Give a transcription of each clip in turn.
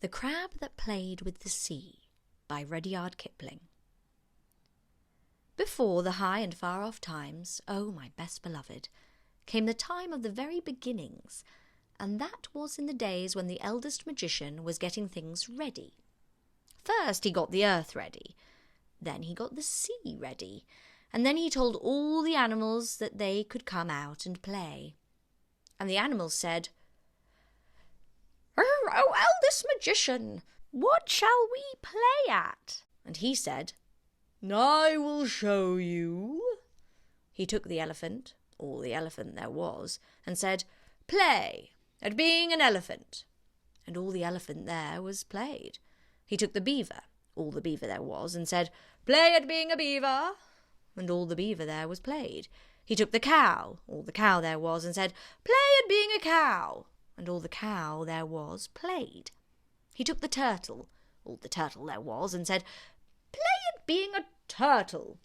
The Crab That Played with the Sea by Rudyard Kipling. Before the high and far-off times, oh, my best beloved, came the time of the very beginnings, and that was in the days when the eldest magician was getting things ready. First he got the earth ready, then he got the sea ready, and then he told all the animals that they could come out and play. And the animals said, "Oh, eldest magician, what shall we play at?" And he said, "I will show you." He took the elephant, all the elephant there was, and said, "Play at being an elephant." And all the elephant there was played. He took the beaver, all the beaver there was, and said, "Play at being a beaver." And all the beaver there was played. He took the cow, all the cow there was, and said, "Play at being a cow." And all the cow there was played. He took the turtle, all the turtle there was, and said, "Play at being a turtle."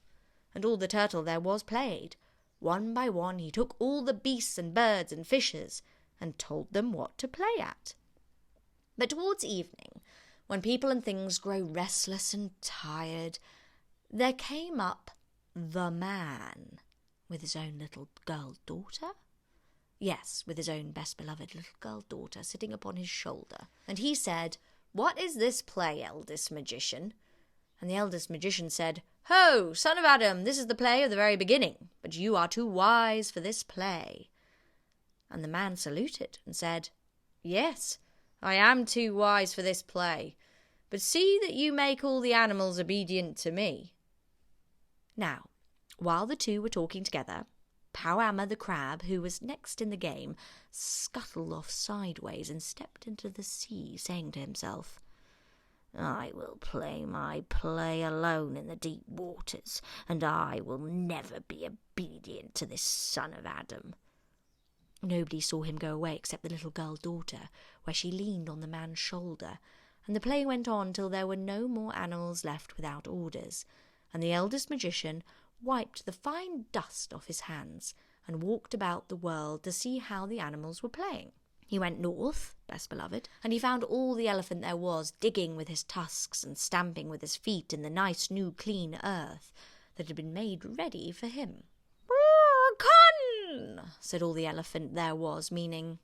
And all the turtle there was played. One by one he took all the beasts and birds and fishes, and told them what to play at. But towards evening, when people and things grow restless and tired, there came up the man, with his own little girl-daughter. Yes, with his own best-beloved little girl-daughter sitting upon his shoulder. And he said, "What is this play, eldest magician?" And the eldest magician said, "Ho, son of Adam, this is the play of the very beginning, but you are too wise for this play." And the man saluted and said, "Yes, I am too wise for this play, but see that you make all the animals obedient to me." Now, while the two were talking together, Powhammer the crab, who was next in the game, scuttled off sideways and stepped into the sea, saying to himself, "I will play my play alone in the deep waters, and I will never be obedient to this son of Adam." Nobody saw him go away except the little girl-daughter, where she leaned on the man's shoulder, and the play went on till there were no more animals left without orders, and the eldest magician wiped the fine dust off his hands and walked about the world to see how the animals were playing. He went north, best beloved, and he found all the elephant there was digging with his tusks and stamping with his feet in the nice new clean earth that had been made ready for him. "Con," said all the elephant there was, meaning,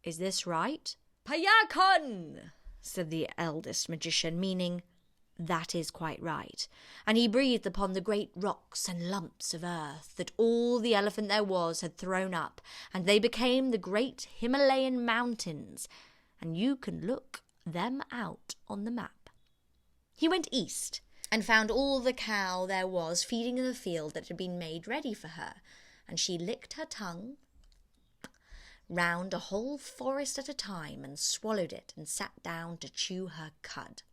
"Is this right?" "Payakon," said the eldest magician, meaning, "That is quite right." And he breathed upon the great rocks and lumps of earth that all the elephant there was had thrown up, and they became the great Himalayan mountains, and you can look them out on the map. He went east and found all the cow there was feeding in the field that had been made ready for her, and she licked her tongue round a whole forest at a time and swallowed it and sat down to chew her cud.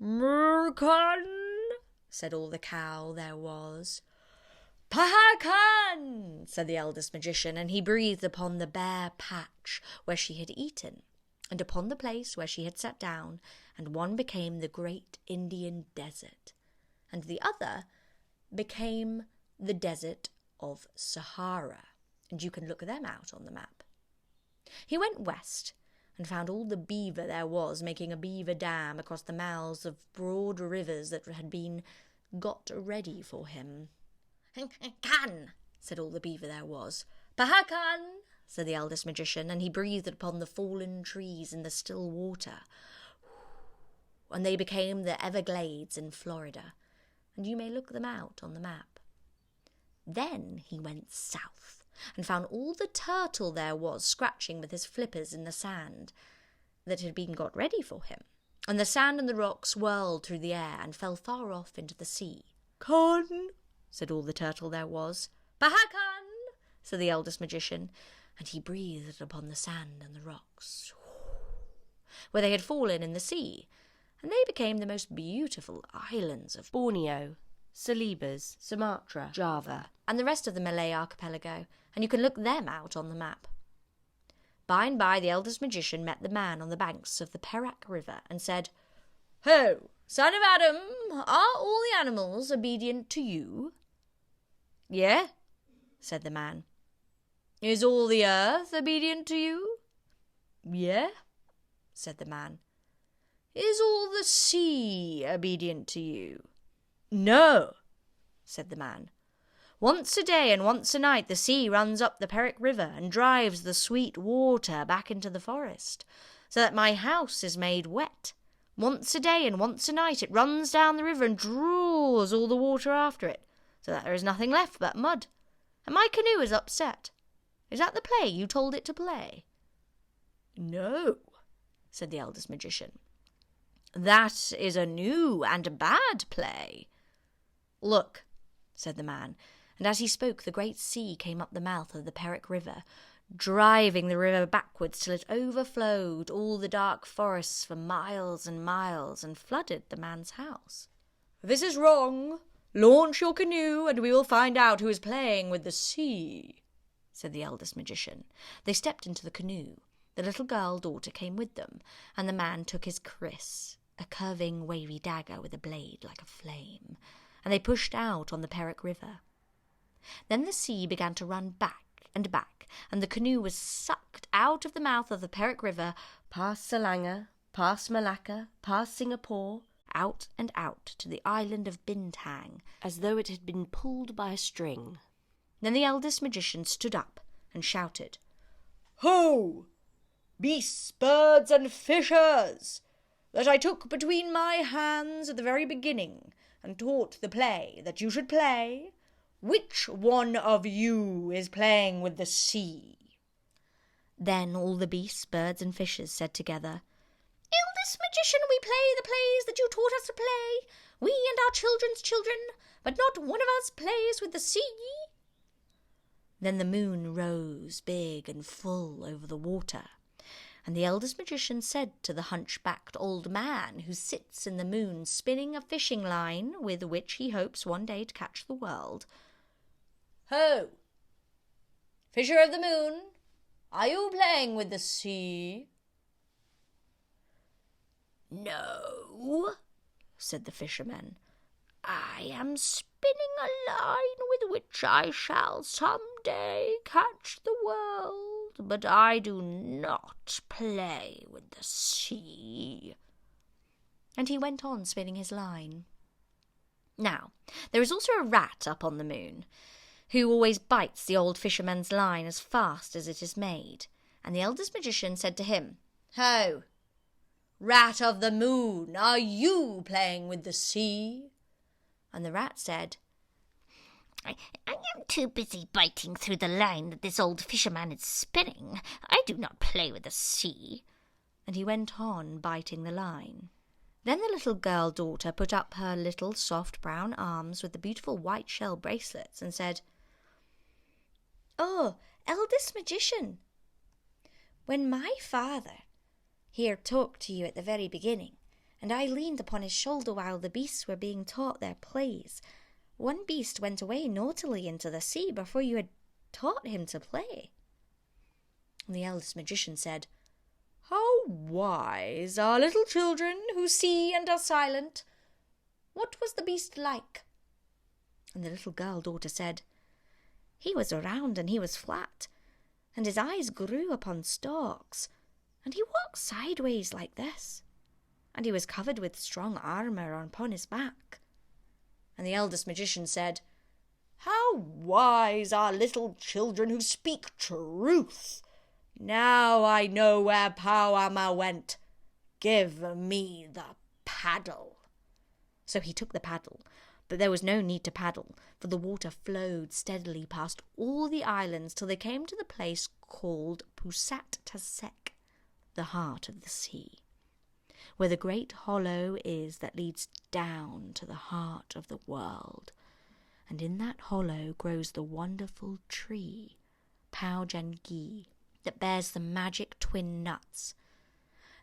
"Murkan," said all the cow there was. "Pahakan," said the eldest magician, and he breathed upon the bare patch where she had eaten, and upon the place where she had sat down, and one became the great Indian desert, and the other became the desert of Sahara, and you can look them out on the map. He went west and found all the beaver there was making a beaver dam across the mouths of broad rivers that had been got ready for him. "Kan," said all the beaver there was. "Pahakan," said the eldest magician, and he breathed upon the fallen trees in the still water, and they became the Everglades in Florida, and you may look them out on the map. Then he went south and found all the turtle there was scratching with his flippers in the sand that had been got ready for him, and the sand and the rocks whirled through the air and fell far off into the sea. "Con," said all the turtle there was. "Pahakan," said the eldest magician, and he breathed upon the sand and the rocks, where they had fallen in the sea, and they became the most beautiful islands of Borneo, Celebes, Sumatra, Java, and the rest of the Malay archipelago, and you can look them out on the map. By and by the eldest magician met the man on the banks of the Perak River and said, "Ho, son of Adam, are all the animals obedient to you?" "Yeah," said the man. "Is all the earth obedient to you?" "Yeah," said the man. "Is all the sea obedient to you?" "No," said the man. "Once a day and once a night the sea runs up the Peric River and drives the sweet water back into the forest, so that my house is made wet. Once a day and once a night it runs down the river and draws all the water after it, so that there is nothing left but mud, and my canoe is upset. Is that the play you told it to play?" "No," said the eldest magician. "That is a new and bad play." "Look," said the man, and as he spoke the great sea came up the mouth of the Peric River, driving the river backwards till it overflowed all the dark forests for miles and miles and flooded the man's house. "This is wrong. Launch your canoe and we will find out who is playing with the sea," said the eldest magician. They stepped into the canoe. The little girl daughter came with them, and the man took his kris, a curving wavy dagger with a blade like a flame, and they pushed out on the Peric River. Then the sea began to run back, and the canoe was sucked out of the mouth of the Peric River, past Selanga, past Malacca, past Singapore, out and out to the island of Bintang, as though it had been pulled by a string. Then the eldest magician stood up and shouted, "Ho! Beasts, birds, and fishers, that I took between my hands at the very beginning and taught the play that you should play, which one of you is playing with the sea?" Then all the beasts, birds, and fishes said together, "Eldest magician, we play the plays that you taught us to play, we and our children's children, but not one of us plays with the sea." Then the moon rose big and full over the water, and the eldest magician said to the hunchbacked old man who sits in the moon spinning a fishing line with which he hopes one day to catch the world, "Ho! Fisher of the moon, are you playing with the sea?" "No," said the fisherman. "I am spinning a line with which I shall some day catch the world, but I do not play with the sea." And he went on spinning his line. Now, there is also a rat up on the moon, who always bites the old fisherman's line as fast as it is made, and the eldest magician said to him, "Ho! Rat of the moon, are you playing with the sea?" And the rat said, I am too busy biting through the line that this old fisherman is spinning. I do not play with the sea." And he went on biting the line. Then the little girl daughter put up her little soft brown arms with the beautiful white shell bracelets and said, "Oh, eldest magician, when my father here talked to you at the very beginning, and I leaned upon his shoulder while the beasts were being taught their plays, one beast went away naughtily into the sea before you had taught him to play." And the eldest magician said, "How wise are little children who see and are silent. What was the beast like?" And the little girl daughter said, "He was round and he was flat, and his eyes grew upon stalks, and he walked sideways like this, and he was covered with strong armour upon his back." And the eldest magician said, "How wise are little children who speak truth. Now I know where Powama went. Give me the paddle." So he took the paddle, but there was no need to paddle, for the water flowed steadily past all the islands till they came to the place called Pusat Tasek, the heart of the sea, where the great hollow is that leads down to the heart of the world. And in that hollow grows the wonderful tree, Pau Jangi, that bears the magic twin nuts.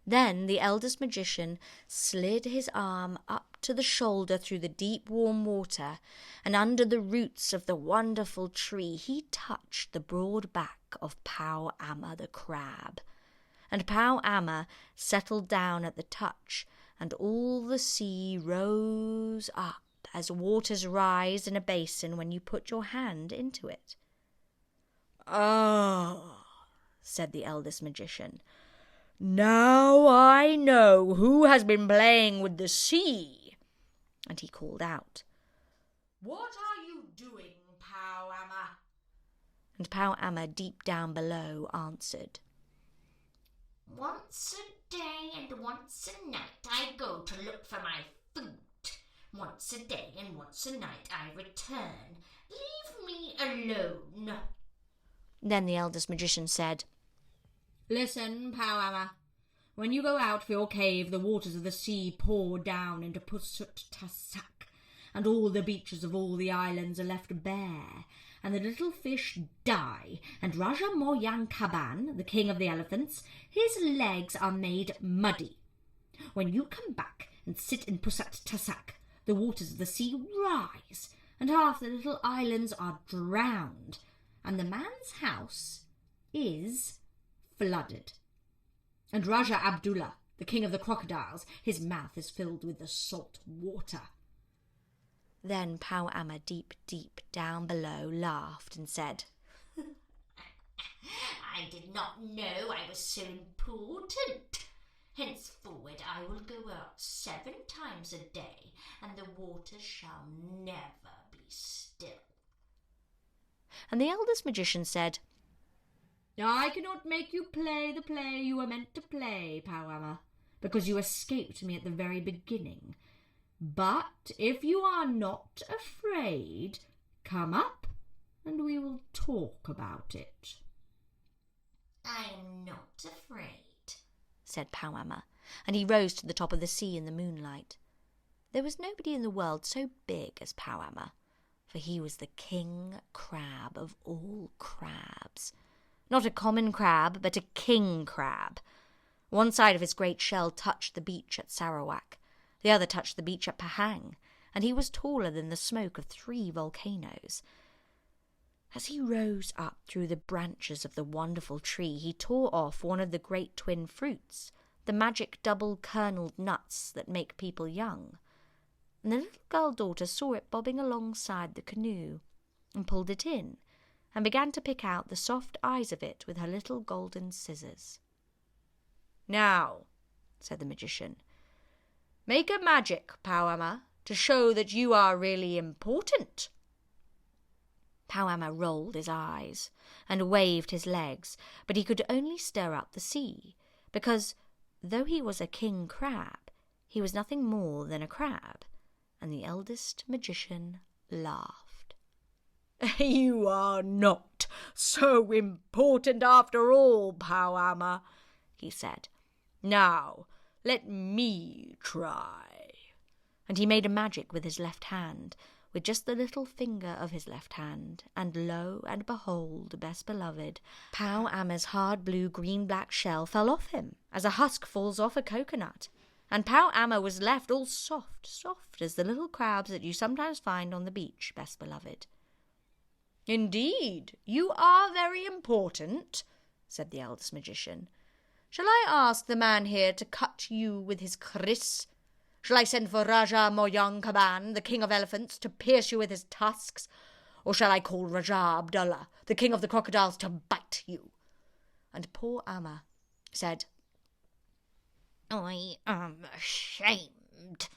Then the eldest magician slid his arm up to the shoulder through the deep warm water, and under the roots of the wonderful tree he touched the broad back of Pau Amma the crab. And Pau Amma settled down at the touch, and all the sea rose up as waters rise in a basin when you put your hand into it. "Ah," said the eldest magician, "Now I know who has been playing with the sea." And he called out, "What are you doing, Powhammer?" And Powhammer, deep down below, answered, "Once a day and once a night I go to look for my food. Once a day and once a night I return. Leave me alone." Then the eldest magician said, "Listen, Powhammer. When you go out for your cave, the waters of the sea pour down into Pusut-Tasak, and all the beaches of all the islands are left bare, and the little fish die, and Raja Moyan Kaban, the king of the elephants, his legs are made muddy. When you come back and sit in Pusut-Tasak, the waters of the sea rise, and half the little islands are drowned, and the man's house is flooded. And Raja Abdullah, the king of the crocodiles, his mouth is filled with the salt water." Then Powhammer, deep, deep down below, laughed and said, "I did not know I was so important. Henceforward I will go out 7 times a day, and the waters shall never be still." And the eldest magician said, "I cannot make you play the play you were meant to play, Powhammer, because you escaped me at the very beginning. But if you are not afraid, come up and we will talk about it." "I am not afraid," said Powhammer, and he rose to the top of the sea in the moonlight. There was nobody in the world so big as Powhammer, for he was the king crab of all crabs. Not a common crab, but a king crab. One side of his great shell touched the beach at Sarawak, the other touched the beach at Pahang, and he was taller than the smoke of 3 volcanoes. As he rose up through the branches of the wonderful tree, he tore off one of the great twin fruits, the magic double-kerneled nuts that make people young. And the little girl-daughter saw it bobbing alongside the canoe, and pulled it in, and began to pick out the soft eyes of it with her little golden scissors. "Now," said the magician, "make a magic, Powhammer, to show that you are really important." Powhammer rolled his eyes and waved his legs, but he could only stir up the sea, because, though he was a king crab, he was nothing more than a crab, and the eldest magician laughed. "You are not so important after all, Powhammer," he said. "Now, let me try." And he made a magic with his left hand, with just the little finger of his left hand, and lo and behold, best beloved, Powhammer's hard blue green-black shell fell off him, as a husk falls off a coconut, and Powhammer was left all soft, soft as the little crabs that you sometimes find on the beach, best beloved. "Indeed, you are very important," said the eldest magician. "Shall I ask the man here to cut you with his kris? Shall I send for Raja Moyan Kaban, the king of elephants, to pierce you with his tusks? Or shall I call Raja Abdullah, the king of the crocodiles, to bite you?" And poor Amma said, "I am ashamed.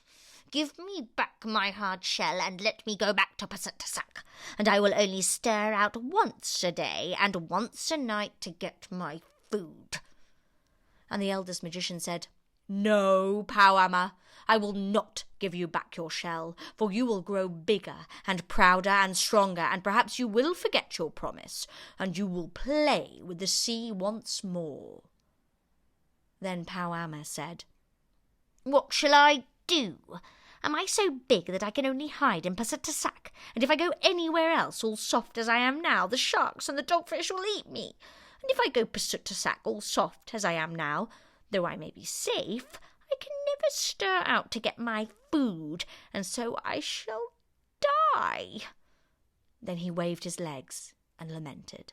Give me back my hard shell and let me go back to Pusut-Tasak, and I will only stir out once a day and once a night to get my food." And the eldest magician said, "No, Powhammer, I will not give you back your shell, for you will grow bigger and prouder and stronger, and perhaps you will forget your promise, and you will play with the sea once more." Then Powhammer said, "What shall I do? Am I so big that I can only hide in Pusut-Tasak? And if I go anywhere else, all soft as I am now, the sharks and the dogfish will eat me. And if I go Pusut-Tasak, all soft as I am now, though I may be safe, I can never stir out to get my food, and so I shall die." Then he waved his legs and lamented.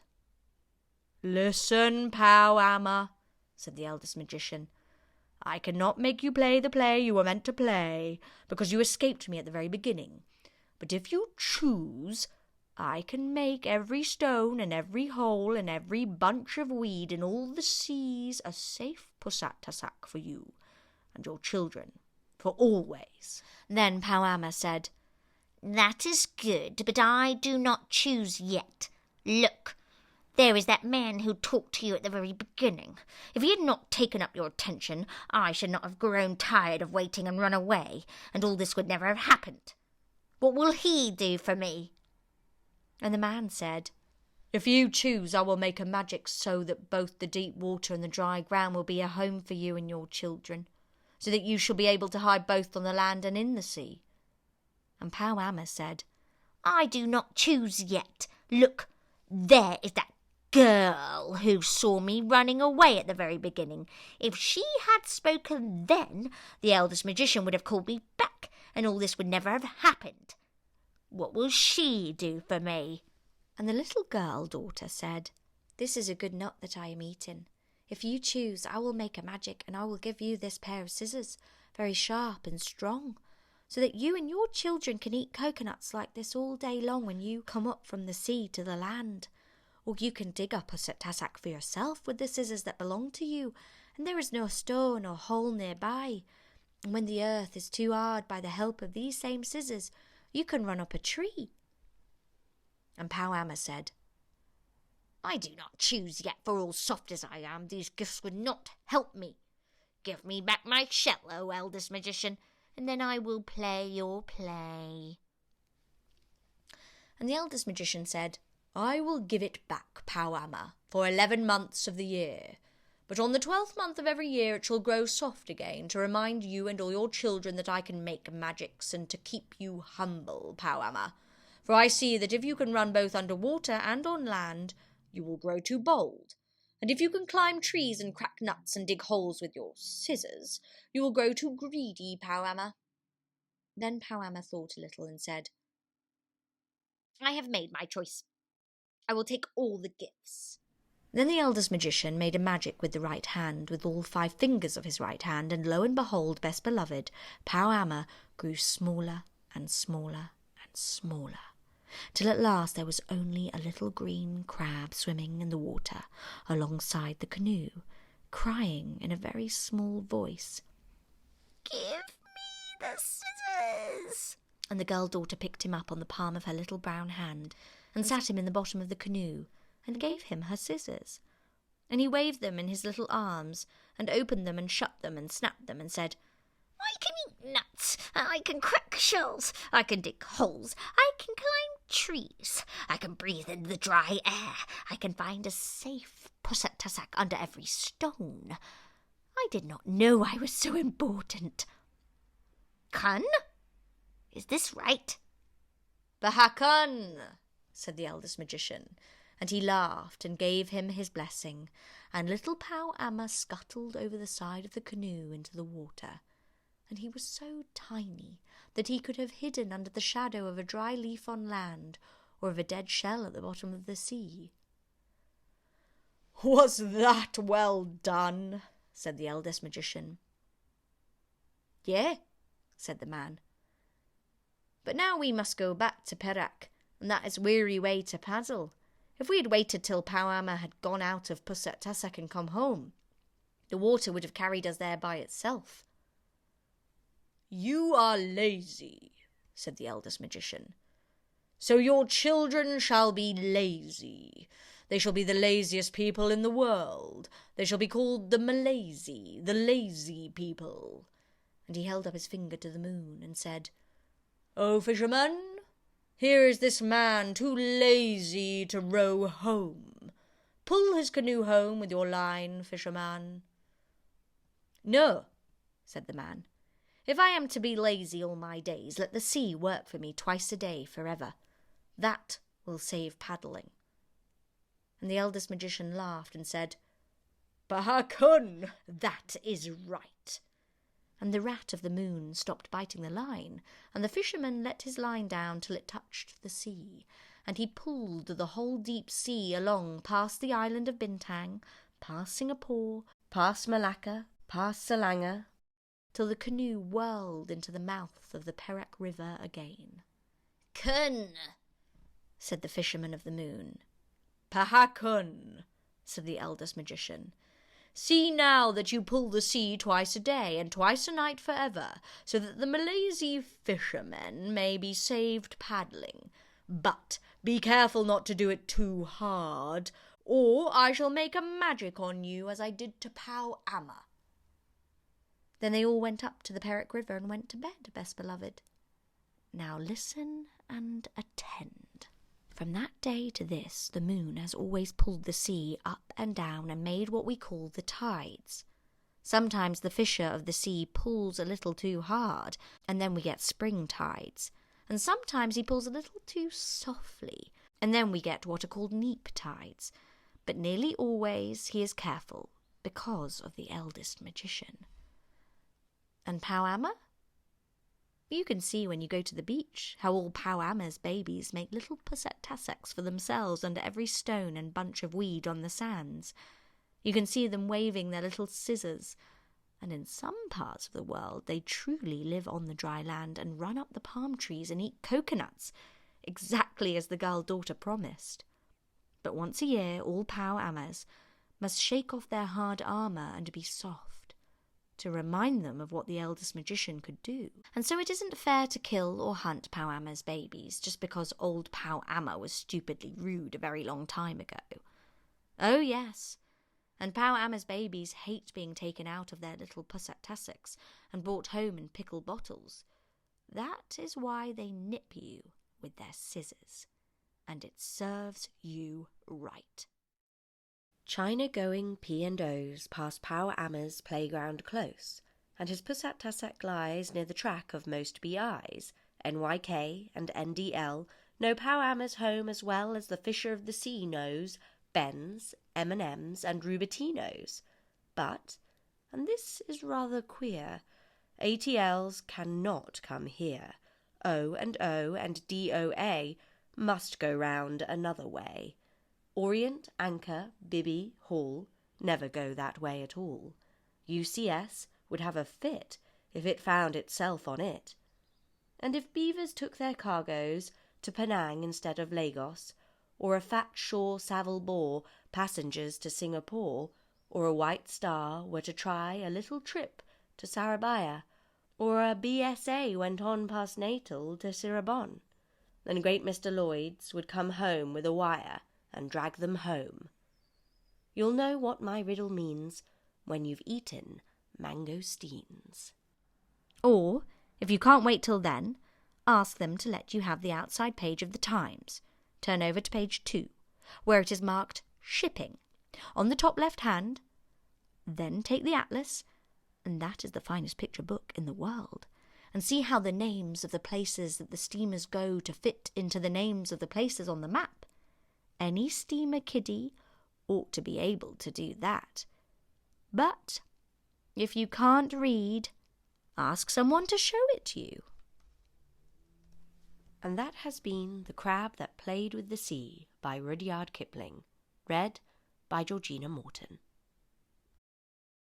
"Listen, Powhammer," said the eldest magician. "I cannot make you play the play you were meant to play, because you escaped me at the very beginning. But if you choose, I can make every stone and every hole and every bunch of weed in all the seas a safe pusat-tasak for you and your children, for always." Then Powama said, "That is good, but I do not choose yet. Look, there is that man who talked to you at the very beginning. If he had not taken up your attention, I should not have grown tired of waiting and run away, and all this would never have happened. What will he do for me?" And the man said, "If you choose, I will make a magic so that both the deep water and the dry ground will be a home for you and your children, so that you shall be able to hide both on the land and in the sea." And Powama said, "I do not choose yet. Look, there is that girl who saw me running away at the very beginning. If she had spoken then, the eldest magician would have called me back, and all this would never have happened. What will she do for me?" And the little girl daughter said, "This is a good nut that I am eating. If you choose, I will make a magic, and I will give you this pair of scissors, very sharp and strong, so that you and your children can eat coconuts like this all day long when you come up from the sea to the land. Or you can dig up a tasak for yourself with the scissors that belong to you, and there is no stone or hole nearby. And when the earth is too hard, by the help of these same scissors, you can run up a tree." And Powama said, "I do not choose yet, for all soft as I am, these gifts would not help me. Give me back my shell, O eldest magician, and then I will play your play." And the eldest magician said, "I will give it back, Powama, for 11 months of the year. But on the 12th month of every year it shall grow soft again, to remind you and all your children that I can make magics, and to keep you humble, Powama. For I see that if you can run both under water and on land, you will grow too bold. And if you can climb trees and crack nuts and dig holes with your scissors, you will grow too greedy, Powama." Then Powama thought a little and said, "I have made my choice. I will take all the gifts." Then the eldest magician made a magic with the right hand, with all 5 fingers of his right hand, and lo and behold, best beloved, Powama grew smaller and smaller and smaller, till at last there was only a little green crab swimming in the water alongside the canoe, crying in a very small voice, "Give me the scissors." And the girl daughter picked him up on the palm of her little brown hand, and sat him in the bottom of the canoe, and gave him her scissors. And he waved them in his little arms, and opened them and shut them and snapped them, and said, "I can eat nuts, I can crack shells, I can dig holes, I can climb trees, I can breathe in the dry air, I can find a safe pusat-tasak under every stone. I did not know I was so important. Kun, is this right?" "Bahakun," said the eldest magician, and he laughed and gave him his blessing, and little Powama scuttled over the side of the canoe into the water, and he was so tiny that he could have hidden under the shadow of a dry leaf on land, or of a dead shell at the bottom of the sea. "Was that well done?" said the eldest magician. "Yea," said the man. "But now we must go back to Perak, and that is weary way to paddle. If we had waited till Powama had gone out of pusat-tasak and come home, the water would have carried us there by itself." "You are lazy," said the eldest magician. "So your children shall be lazy. They shall be the laziest people in the world. They shall be called the Malazy, the lazy people." And he held up his finger to the moon and said, "O fisherman, here is this man too lazy to row home. Pull his canoe home with your line, fisherman." "No," said the man. "If I am to be lazy all my days, let the sea work for me twice a day forever. That will save paddling." And the eldest magician laughed and said, "Bahakun, that is right." And the rat of the moon stopped biting the line, and the fisherman let his line down till it touched the sea, and he pulled the whole deep sea along past the island of Bintang, past Singapore, past Malacca, past Selangor, till the canoe whirled into the mouth of the Perak River again. "Kun," said the fisherman of the moon. "Pahakun," said the eldest magician. "See now that you pull the sea twice a day and twice a night forever, so that the Malaysy fishermen may be saved paddling. But be careful not to do it too hard, or I shall make a magic on you as I did to Pow Amma." Then they all went up to the Perrick River and went to bed, best beloved. Now listen and attend. From that day to this, the moon has always pulled the sea up and down and made what we call the tides. Sometimes the fisher of the sea pulls a little too hard, and then we get spring tides. And sometimes he pulls a little too softly, and then we get what are called neap tides. But nearly always he is careful, because of the eldest magician. And Pow Amma? You can see when you go to the beach how all Pow Amma's babies make little pusset-tassacks for themselves under every stone and bunch of weed on the sands. You can see them waving their little scissors, and in some parts of the world they truly live on the dry land and run up the palm trees and eat coconuts, exactly as the girl daughter promised. But once a year all Pow Ammas must shake off their hard armour and be soft, to remind them of what the eldest magician could do. And so it isn't fair to kill or hunt Pow Amma's babies just because old Pow Amma was stupidly rude a very long time ago. Oh yes, and Pow Amma's babies hate being taken out of their little pusset-tassacks and brought home in pickle bottles. That is why they nip you with their scissors, and it serves you right. China-going P&Os pass Pow Amma's playground close, and his pusset-tassack lies near the track of most BIs. NYK and NDL know Pow Amma's home as well as the fisher of the sea knows Ben's, M&M's and Rubatinos. But, and this is rather queer, ATLs cannot come here. O and DOA must go round another way. Orient, Anchor, Bibby, Hall never go that way at all. UCS would have a fit if it found itself on it. And if beavers took their cargoes to Penang instead of Lagos, or a fat Shaw Savile bore passengers to Singapore, or a White Star were to try a little trip to Sarabaya, or a BSA went on past Natal to Cirebon, then great Mr. Lloyd's would come home with a wire and drag them home. You'll know what my riddle means when you've eaten mangosteens. Or, if you can't wait till then, ask them to let you have the outside page of the Times. Turn over to page 2, where it is marked Shipping, on the top left hand. Then take the atlas, and that is the finest picture book in the world, and see how the names of the places that the steamers go to fit into the names of the places on the map. Any steamer kiddie ought to be able to do that. But if you can't read, ask someone to show it to you. And that has been The Crab That Played with the Sea by Rudyard Kipling, read by Georgina Morton.